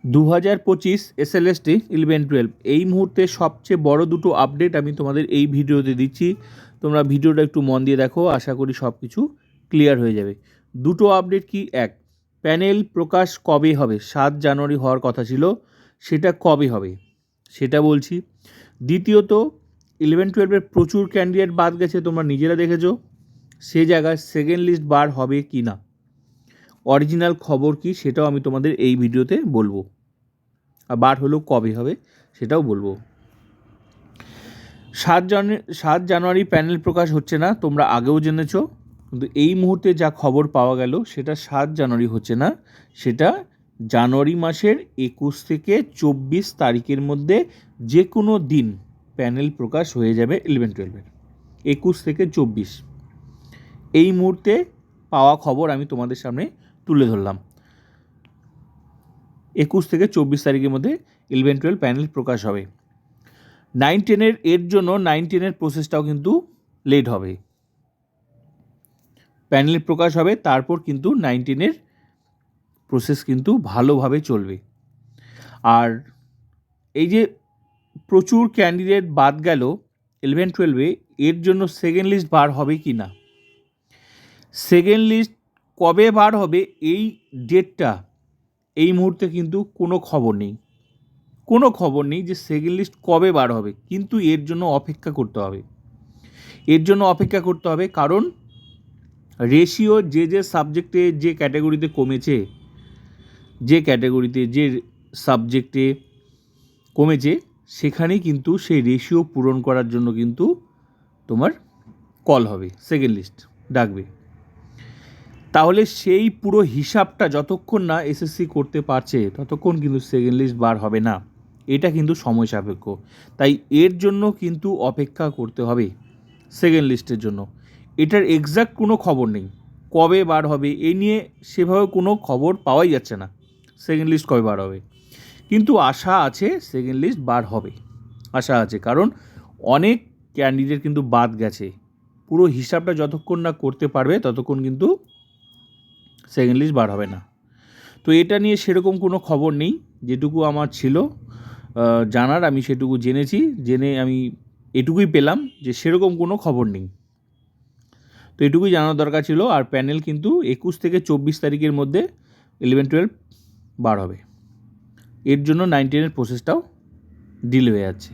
2025 SLST 11-12 এই মুহূর্তে সবচেয়ে বড় দুটো আপডেট আমি তোমাদের এই ভিডিওতে দিচ্ছি। তোমরা ভিডিওটা একটু মন দিয়ে দেখো, আশা করি সব কিছু ক্লিয়ার হয়ে যাবে। দুটো আপডেট কি, এক, প্যানেল প্রকাশ কবে হবে? 7 জানুয়ারি হওয়ার কথা ছিল, সেটা কবে হবে সেটা বলছি। দ্বিতীয়ত, 11-12-এর প্রচুর ক্যান্ডিডেট বাদ গেছে, তোমরা নিজেরা দেখেছো। সে জায়গায় সেকেন্ড লিস্ট বার হবে কি না, অরিজিনাল খবর কি, সেটাও আমি তোমাদের এই ভিডিওতে বলবো। আর বার হলেও কবে হবে সেটাও বলবো। 7 জানুয়ারি প্যানেল প্রকাশ হচ্ছে না, তোমরা আগেও জেনেছো, কিন্তু এই মুহূর্তে যা খবর পাওয়া গেল সেটা 7 জানুয়ারি হচ্ছে না, সেটা জানুয়ারি মাসের 21 থেকে 24 তারিখের মধ্যে যে কোনো দিন প্যানেল প্রকাশ হয়ে যাবে 11-12-এর। 21 থেকে 24 এই মুহূর্তে পাওয়া খবর আমি তোমাদের সামনে তুলে ধরলাম। 21 থেকে 24 তারিখের মধ্যে 11-12 প্যানেল প্রকাশ হবে। 9-10 এর জন্য 9-10 প্রসেসটাও কিন্তু লেট হবে। প্যানেল প্রকাশ হবে, তারপর কিন্তু 9-10 প্রসেস কিন্তু ভালোভাবে চলবে। আর এই যে প্রচুর ক্যান্ডিডেট বাদ গেল 11-12-এ, এর জন্য সেকেন্ড লিস্ট বার হবে কি না, সেকেন্ড লিস্ট কবে বার হবে এই ডেটটা এই মুহূর্তে কিন্তু কোনো খবর নেই যে সেকেন্ড লিস্ট কবে বার হবে। কিন্তু এর জন্য অপেক্ষা করতে হবে, কারণ রেশিও যে সাবজেক্টে যে ক্যাটাগরিতে কমেছে, যে সাবজেক্টে কমেছে, সেখানেই কিন্তু সেই রেশিও পূরণ করার জন্য কিন্তু তোমার কল হবে, সেকেন্ড লিস্ট ডাকবে। তাহলে সেই পুরো হিসাবটা যতক্ষণ না এসএসসি করতে পারছে ততক্ষণ কিন্তু সেকেন্ড লিস্ট বার হবে না। এটা কিন্তু সময় সাপেক্ষ, তাই এর জন্য কিন্তু অপেক্ষা করতে হবে সেকেন্ড লিস্টের জন্য। এটার এক্সাক্ট কোনো খবর নেই, কবে বার হবে এই নিয়ে সেভাবে কোনো খবর পাওয়াই যাচ্ছে না সেকেন্ড লিস্ট কবে বার হবে। কিন্তু আশা আছে সেকেন্ড লিস্ট বার হবে, আশা আছে, কারণ অনেক ক্যান্ডিডেট কিন্তু বাদ গেছে। পুরো হিসাবটা যতক্ষণ না করতে পারবে ততক্ষণ কিন্তু সেকেন্ড লিস্ট বার হবে না। তো এটা নিয়ে সেরকম কোনো খবর নেই, যেটুকু আমার ছিল জানার আমি সেটুকু জেনে আমি এটুকুই পেলাম যে সেরকম কোনো খবর নেই। তো এটুকুই জানার দরকার ছিল। আর প্যানেল কিন্তু 21 থেকে 24 তারিখের মধ্যে 11-12 বার হবে, এর জন্য 9-10 প্রসেসটাও ডিলে হয়ে যাচ্ছে।